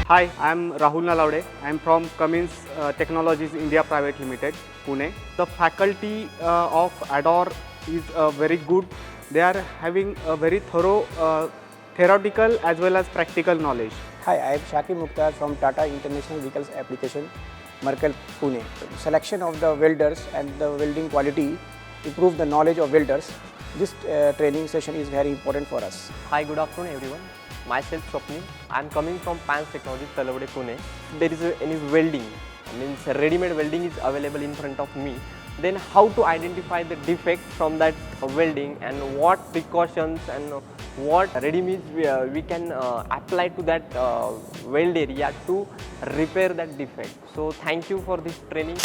Hi, I am Rahul Nalawade. I am from Cummins Technologies India Private Limited, Pune. The faculty of Ador is very good. They are having a very thorough theoretical as well as practical knowledge. Hi, I am Shakir Mukhtar from Tata International Vehicles Application, Markel, Pune. Selection of the welders and the welding quality improve the knowledge of welders. This training session is very important for us. Hi, good afternoon everyone. Myself Swapnil. I am coming from Pans Technologies, Talavade, Pune. There is any welding, means ready-made welding is available in front of me. Then how to identify the defect from that welding and what precautions and what ready-mades we can apply to that weld area to repair that defect. So thank you for this training.